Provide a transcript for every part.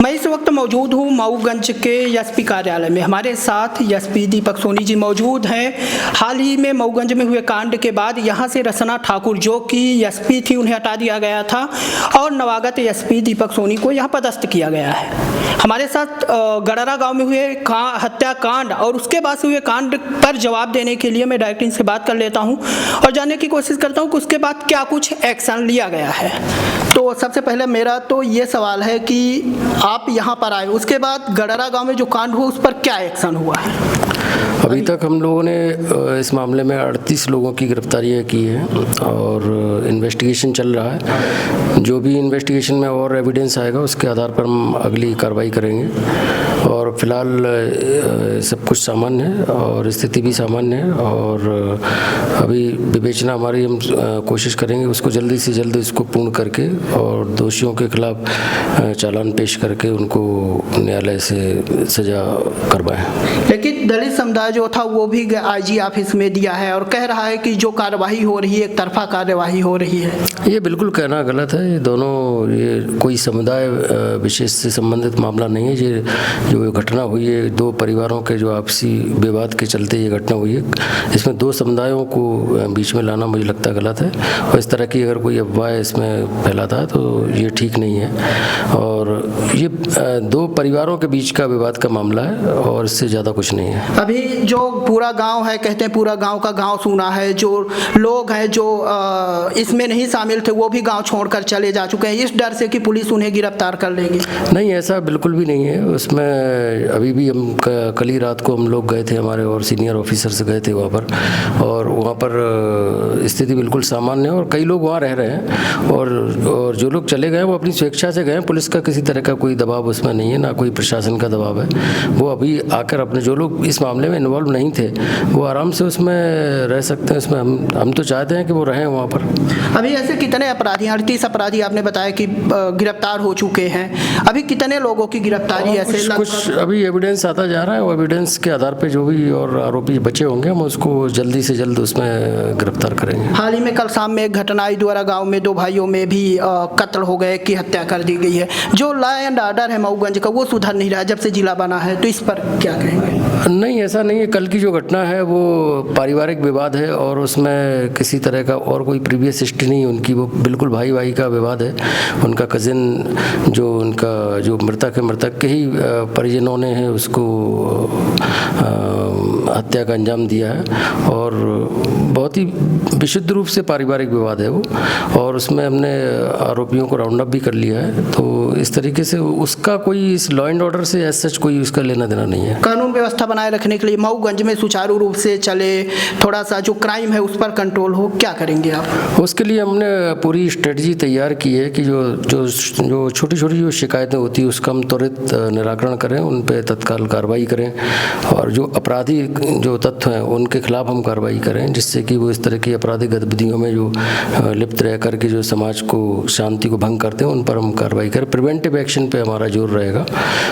मैं इस वक्त मौजूद हूँ मऊगंज के एसपी कार्यालय में। हमारे साथ एसपी दीपक सोनी जी मौजूद हैं। हाल ही में मऊगंज में हुए कांड के बाद यहाँ से रसना ठाकुर जो कि एसपी थी उन्हें हटा दिया गया था और नवागत एसपी दीपक सोनी को यहाँ पदस्थ किया गया है। हमारे साथ गड़रा गांव में हुए हत्याकांड और उसके बाद से हुए कांड पर जवाब देने के लिए मैं डायरेक्ट इनसे बात कर लेता हूँ और जानने की कोशिश करता हूँ कि उसके बाद क्या कुछ एक्शन लिया गया है। तो सबसे पहले मेरा तो ये सवाल है कि आप यहाँ पर आए, उसके बाद गड़रा गांव में जो कांड हुआ उस पर क्या एक्शन हुआ है? अभी तक हम लोगों ने इस मामले में 38 लोगों की गिरफ्तारियाँ की हैं और इन्वेस्टिगेशन चल रहा है। जो भी इन्वेस्टिगेशन में और एविडेंस आएगा उसके आधार पर हम अगली कार्रवाई करेंगे। और फिलहाल सब कुछ सामान्य है और स्थिति भी सामान्य है और अभी विवेचना हमारी, हम कोशिश करेंगे उसको जल्दी से जल्द इसको पूर्ण करके और दोषियों के खिलाफ चालान पेश करके उनको न्यायालय से सजा करवाएं। लेकिन दलित समुदाय जो था वो भी आईजी ऑफिस में दिया है और कह रहा है कि जो कार्यवाही हो रही है एक तरफा कार्यवाही हो रही है। ये बिल्कुल कहना गलत है। ये दोनों, ये कोई समुदाय विशेष से संबंधित मामला नहीं है। ये जो घटना हुई है दो परिवारों के जो आपसी विवाद के चलते ये घटना हुई है, इसमें दो समुदायों को बीच में लाना मुझे लगता गलत है और इस तरह की अगर कोई अफवाह इसमें फैलाता है तो ये ठीक नहीं है। और ये दो परिवारों के बीच का विवाद का मामला है और इससे ज़्यादा कुछ नहीं है। अभी जो पूरा गांव है, कहते हैं पूरा गांव का गांव सुना है, जो लोग हैं जो इसमें नहीं शामिल थे वो भी गांव छोड़कर चले जा चुके हैं इस डर से कि पुलिस उन्हें गिरफ्तार कर लेगी। नहीं, ऐसा बिल्कुल भी नहीं है। उसमें अभी भी हम कल ही रात को हम लोग गए थे, हमारे और सीनियर ऑफिसर्स गए थे वहाँ पर और वहाँ पर स्थिति बिल्कुल सामान्य है और कई लोग वहाँ रह रहे हैं और जो लोग चले गए वो अपनी स्वेच्छा से गए। पुलिस का किसी तरह का कोई दबाव उसमें नहीं है, ना कोई प्रशासन का दबाव है। वो अभी आकर अपने, जो लोग इस मामले में इन्वॉल्व नहीं थे वो आराम से उसमें रह सकते हैं। उसमें हम तो चाहते हैं कि वो रहें वहाँ पर। अभी ऐसे कितने अपराधी, 38 अपराधी आपने बताया कि गिरफ्तार हो चुके हैं, अभी कितने लोगों की गिरफ्तारी ऐसे? कुछ अभी एविडेंस आता जा रहा है और एविडेंस के आधार पे जो भी और आरोपी बचे होंगे हम उसको जल्दी से जल्द उसमें गिरफ्तार करेंगे। हाल ही में कल शाम में एक घटना आई द्वारा गांव में दो भाइयों में भी कत्ल हो गए, की हत्या कर दी गई है। जो लॉ एंड ऑर्डर है मऊगंज का वो सुधर नहीं रहा जब से जिला बना है, तो इस पर क्या कहेंगे? नहीं, ऐसा नहीं है। कल की जो घटना है वो पारिवारिक विवाद है और उसमें किसी तरह का और कोई प्रीवियस हिस्ट्री नहीं है उनकी। वो बिल्कुल भाई भाई का विवाद है। उनका कजिन जो उनका जो मृतक के ही परिजनों ने है उसको हत्या का अंजाम दिया है और बहुत ही विशुद्ध रूप से पारिवारिक विवाद है वो और उसमें हमने आरोपियों को राउंड अप भी कर लिया है। तो इस तरीके से उसका कोई इस लॉ एंड ऑर्डर से एज सच कोई उसका लेना देना नहीं है। कानून व्यवस्था बनाए रखने के लिए मऊगंज में सुचारू रूप से चले, थोड़ा सा जो क्राइम है उस पर कंट्रोल हो, क्या करेंगे आप? उसके लिए हमने पूरी स्ट्रेटजी तैयार की है कि जो छोटी छोटी जो शिकायतें होती है उसका हम त्वरित निराकरण करें, उन पर तत्काल कार्रवाई करें और जो अपराधी जो तत्व हैं उनके खिलाफ हम कार्रवाई करें जिससे कि वो इस तरह की आपराधिक गतिविधियों में जो लिप्त रह करके जो समाज को शांति को भंग करते हैं उन पर हम कार्रवाई करें। प्रिवेंटिव एक्शन पे हमारा जोर रहेगा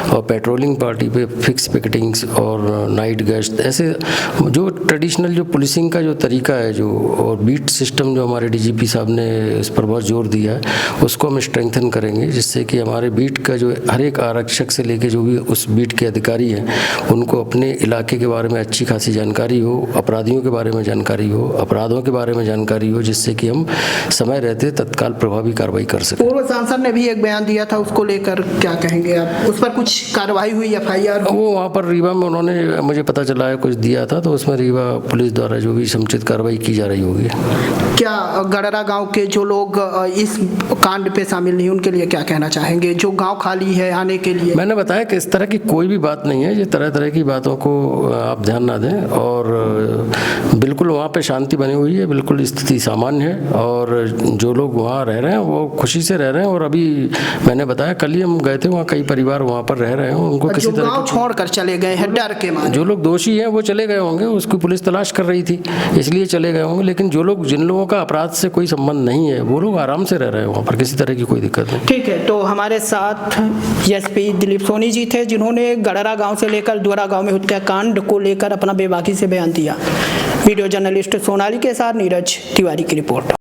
और पेट्रोलिंग पार्टी पे फिक्स पिकेटिंग्स और नाइट गश्त, ऐसे जो ट्रेडिशनल जो पुलिसिंग का जो तरीका है जो और बीट सिस्टम जो हमारे डीजीपी साहब ने इस पर बहुत जोर दिया है उसको हम स्ट्रेंथन करेंगे जिससे कि हमारे बीट का जो हर एक आरक्षक से लेके जो भी उस बीट के अधिकारी हैं उनको अपने इलाके के बारे में अच्छी खासी जानकारी हो, अपराधियों के बारे में जानकारी हो, अपराधों के बारे में जानकारी हो, जिससे कि हम समय रहते तत्काल प्रभावी कार्रवाई कर सकें। पूर्व सांसद ने भी एक बयान दिया था, उसको लेकर क्या कहेंगे आप? उस पर कुछ कार्रवाई हुई, एफआईआर? वो वहाँ पर रीवा में उन्होंने, मुझे पता चला है, कुछ दिया था तो उसमें रीवा पुलिस द्वारा जो भी समुचित कार्रवाई की जा रही होगी। क्या गड़रा गांव के जो लोग इस कांड पे शामिल नहीं उनके लिए क्या कहना चाहेंगे, जो गांव खाली है आने के लिए? मैंने बताया कि इस तरह की कोई भी बात नहीं है। ये तरह तरह की बातों को आप ध्यान ना दें और बिल्कुल वहाँ पे शांति बनी हुई है, बिल्कुल स्थिति सामान्य है और जो लोग वहाँ रह रहे हैं वो खुशी से रह रहे हैं। और अभी मैंने बताया कल ही हम गए थे वहाँ, कई परिवार वहाँ पर रह रहे हैं, उनको किसी तरह गांव छोड़कर चले गए हैं डर के मारे। जो लोग दोषी हैं वो चले गए होंगे, उसकी पुलिस तलाश कर रही थी इसलिए चले गए होंगे, लेकिन जिन लोगों का अपराध से कोई संबंध नहीं है वो लोग आराम से रह रहे हैं वहाँ पर, किसी तरह की कोई दिक्कत नहीं। ठीक है, तो हमारे साथ एसपी दिलीप सोनी जी थे जिन्होंने गड़रा गांव से लेकर द्वारा गांव में हत्याकांड को लेकर अपना बेबाकी से बयान दिया। वीडियो जर्नलिस्ट सोनाली के साथ नीरज तिवारी की रिपोर्ट।